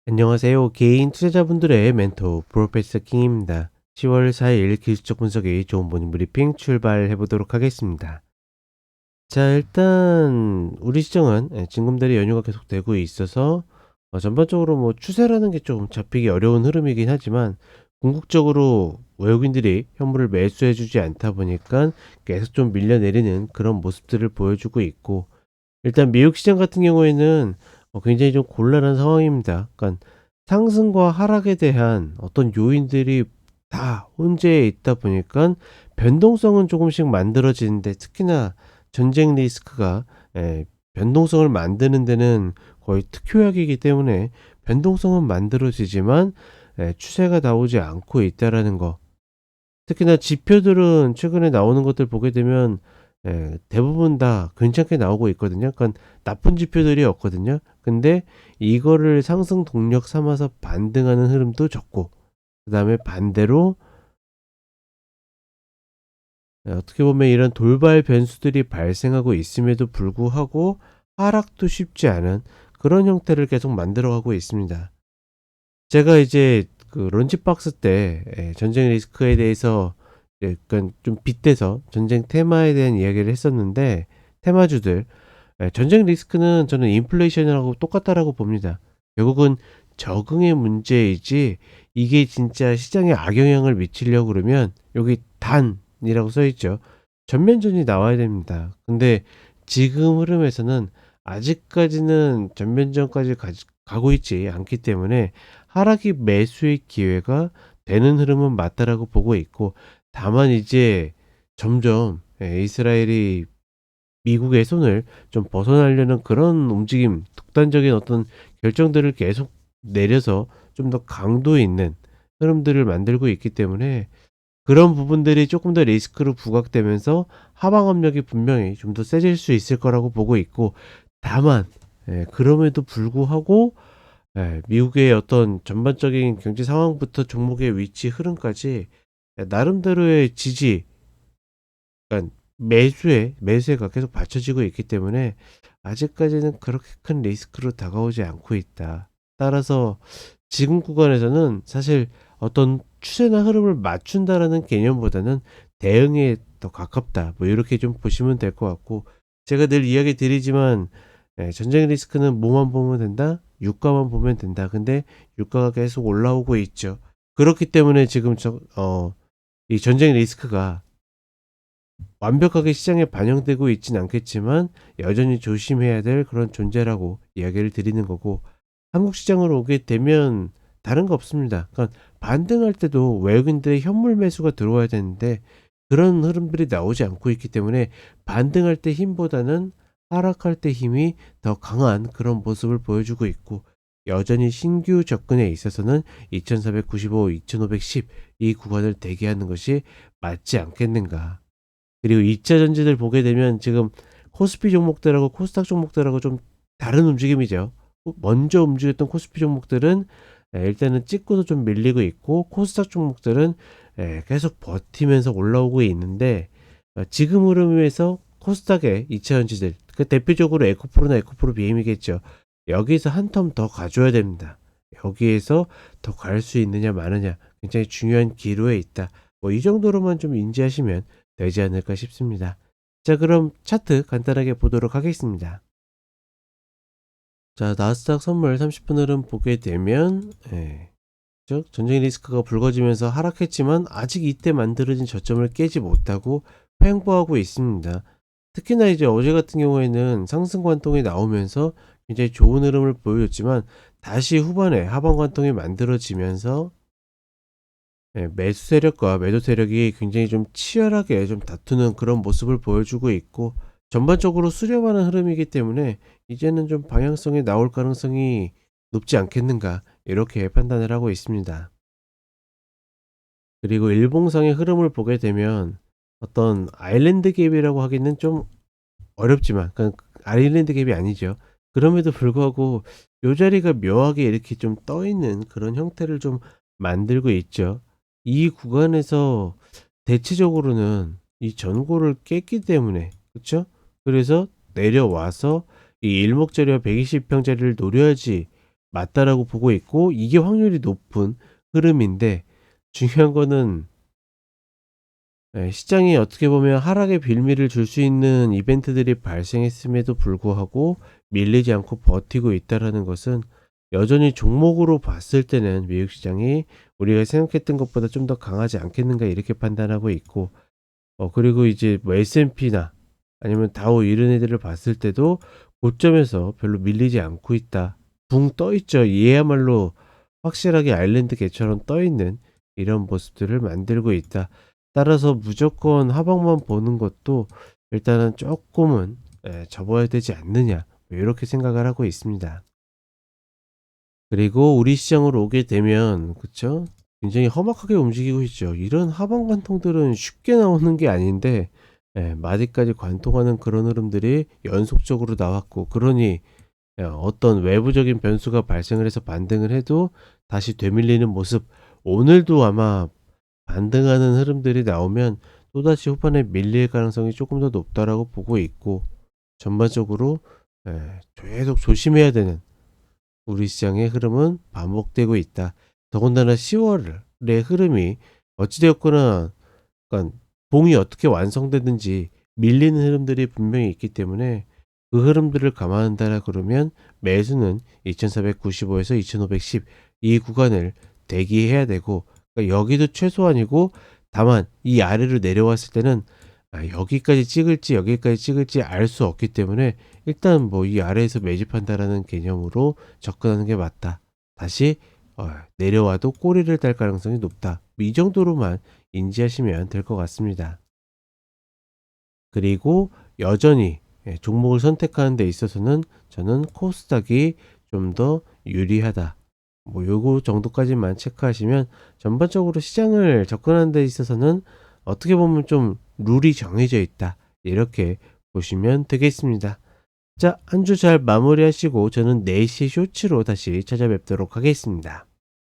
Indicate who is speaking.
Speaker 1: 안녕하세요. 개인 투자자분들의 멘토 프로페서 킹입니다. 10월 4일 기술적 분석의 좋은 모닝 브리핑 출발해 보도록 하겠습니다. 자, 일단 우리 시장은 징검다리 연휴가 계속되고 있어서 전반적으로 뭐 추세라는 게 좀 잡히기 어려운 흐름이긴 하지만 궁극적으로 외국인들이 현물을 매수해 주지 않다 보니까 계속 좀 밀려내리는 그런 모습들을 보여주고 있고, 일단 미국 시장 같은 경우에는 굉장히 좀 곤란한 상황입니다. 그러니까 상승과 하락에 대한 어떤 요인들이 다 혼재해 있다 보니까 변동성은 조금씩 만들어지는데, 특히나 전쟁 리스크가 변동성을 만드는 데는 거의 특효약이기 때문에 변동성은 만들어지지만 추세가 나오지 않고 있다라는 거. 특히나 지표들은 최근에 나오는 것들 보게 되면 대부분 다 괜찮게 나오고 있거든요. 그러니까 나쁜 지표들이 없거든요. 근데 이거를 상승 동력 삼아서 반등하는 흐름도 적고, 그다음에 반대로 어떻게 보면 이런 돌발 변수들이 발생하고 있음에도 불구하고 하락도 쉽지 않은 그런 형태를 계속 만들어가고 있습니다. 제가 이제 그 런치박스 때 전쟁 리스크에 대해서 약간 좀 빗대서 전쟁 테마에 대한 이야기를 했었는데, 테마주들, 전쟁 리스크는 저는 인플레이션이라고 똑같다라고 봅니다. 결국은 적응의 문제이지, 이게 진짜 시장에 악영향을 미치려고 그러면 여기 단이라고 써 있죠. 전면전이 나와야 됩니다. 근데 지금 흐름에서는 아직까지는 전면전까지 가고 있지 않기 때문에 하락이 매수의 기회가 되는 흐름은 맞다라고 보고 있고, 다만 이제 점점 이스라엘이 미국의 손을 좀 벗어나려는 그런 움직임, 독단적인 어떤 결정들을 계속 내려서 좀 더 강도 있는 흐름들을 만들고 있기 때문에 그런 부분들이 조금 더 리스크로 부각되면서 하방 압력이 분명히 좀 더 세질 수 있을 거라고 보고 있고, 다만 그럼에도 불구하고 미국의 어떤 전반적인 경제 상황부터 종목의 위치 흐름까지 나름대로의 지지, 그러니까 매수세가 계속 받쳐지고 있기 때문에 아직까지는 그렇게 큰 리스크로 다가오지 않고 있다. 따라서 지금 구간에서는 사실 어떤 추세나 흐름을 맞춘다라는 개념보다는 대응에 더 가깝다, 뭐 이렇게 좀 보시면 될 것 같고, 제가 늘 이야기 드리지만 전쟁 리스크는 뭐만 보면 된다? 유가만 보면 된다. 근데 유가가 계속 올라오고 있죠. 그렇기 때문에 지금 이 전쟁 리스크가 완벽하게 시장에 반영되고 있진 않겠지만 여전히 조심해야 될 그런 존재라고 이야기를 드리는 거고, 한국 시장으로 오게 되면 다른 거 없습니다. 그러니까 반등할 때도 외국인들의 현물 매수가 들어와야 되는데 그런 흐름들이 나오지 않고 있기 때문에 반등할 때 힘보다는 하락할 때 힘이 더 강한 그런 모습을 보여주고 있고, 여전히 신규 접근에 있어서는 2495, 2510 이 구간을 대기하는 것이 맞지 않겠는가. 그리고 2차 전지들 보게 되면 지금 코스피 종목들하고 코스닥 종목들하고 좀 다른 움직임이죠. 먼저 움직였던 코스피 종목들은 일단은 찍고도 좀 밀리고 있고, 코스닥 종목들은 계속 버티면서 올라오고 있는데, 지금 흐름에서 코스닥의 2차 전지들, 그 대표적으로 에코프로나 에코프로 BM이겠죠. 여기서 한 텀 더 가져야 됩니다. 여기에서 더 갈 수 있느냐 마느냐 굉장히 중요한 기로에 있다. 뭐 이 정도로만 좀 인지하시면 되지 않을까 싶습니다. 자, 그럼 차트 간단하게 보도록 하겠습니다. 자, 나스닥 선물 30분 흐름 보게 되면 즉 전쟁 리스크가 불거지면서 하락했지만 아직 이때 만들어진 저점을 깨지 못하고 횡보하고 있습니다. 특히나 이제 어제 같은 경우에는 상승 관통이 나오면서 굉장히 좋은 흐름을 보여줬지만 다시 후반에 하방 관통이 만들어지면서 매수 세력과 매도 세력이 굉장히 좀 치열하게 좀 다투는 그런 모습을 보여주고 있고, 전반적으로 수렴하는 흐름이기 때문에 이제는 좀 방향성이 나올 가능성이 높지 않겠는가, 이렇게 판단을 하고 있습니다. 그리고 일봉상의 흐름을 보게 되면 어떤 아일랜드 갭이라고 하기는 좀 어렵지만, 그러니까 아일랜드 갭이 아니죠. 그럼에도 불구하고 요 자리가 묘하게 이렇게 좀 떠 있는 그런 형태를 좀 만들고 있죠. 이 구간에서 대체적으로는 이 전고를 깼기 때문에, 그쵸? 그래서 내려와서 이 일목자리와 120평짜리를 노려야지 맞다라고 보고 있고 이게 확률이 높은 흐름인데 중요한 거는 시장이 어떻게 보면 하락의 빌미를 줄 수 있는 이벤트들이 발생했음에도 불구하고 밀리지 않고 버티고 있다라는 것은 여전히 종목으로 봤을 때는 미국 시장이 우리가 생각했던 것보다 좀 더 강하지 않겠는가 이렇게 판단하고 있고 그리고 이제 뭐 S&P나 아니면 다우 이런 애들을 봤을 때도 고점에서 별로 밀리지 않고 있다. 붕 떠 있죠. 얘야말로 확실하게 아일랜드 개처럼 떠 있는 이런 모습들을 만들고 있다. 따라서 무조건 하방만 보는 것도 일단은 조금은 접어야 되지 않느냐 뭐 이렇게 생각을 하고 있습니다. 그리고 우리 시장으로 오게 되면 그쵸? 굉장히 험악하게 움직이고 있죠. 이런 하방 관통들은 쉽게 나오는 게 아닌데 마디까지 관통하는 그런 흐름들이 연속적으로 나왔고 그러니 어떤 외부적인 변수가 발생을 해서 반등을 해도 다시 되밀리는 모습 오늘도 아마 반등하는 흐름들이 나오면 또다시 후반에 밀릴 가능성이 조금 더 높다라고 보고 있고 전반적으로 계속 조심해야 되는 우리 시장의 흐름은 반복되고 있다. 더군다나 10월의 흐름이 어찌되었거나 그러니까 봉이 어떻게 완성되든지 밀리는 흐름들이 분명히 있기 때문에 그 흐름들을 감안한다라 그러면 매수는 2495에서 2510 이 구간을 대기해야 되고 그러니까 여기도 최소한이고 다만 이 아래로 내려왔을 때는 여기까지 찍을지 여기까지 찍을지 알 수 없기 때문에 일단 뭐 이 아래에서 매집한다라는 개념으로 접근하는 게 맞다. 다시 내려와도 꼬리를 달 가능성이 높다. 이 정도로만 인지하시면 될 것 같습니다. 그리고 여전히 종목을 선택하는 데 있어서는 저는 코스닥이 좀 더 유리하다. 뭐 요거 정도까지만 체크하시면 전반적으로 시장을 접근하는 데 있어서는 어떻게 보면 좀 룰이 정해져 있다. 이렇게 보시면 되겠습니다. 자, 한 주 잘 마무리하시고 저는 4시 쇼츠로 다시 찾아뵙도록 하겠습니다.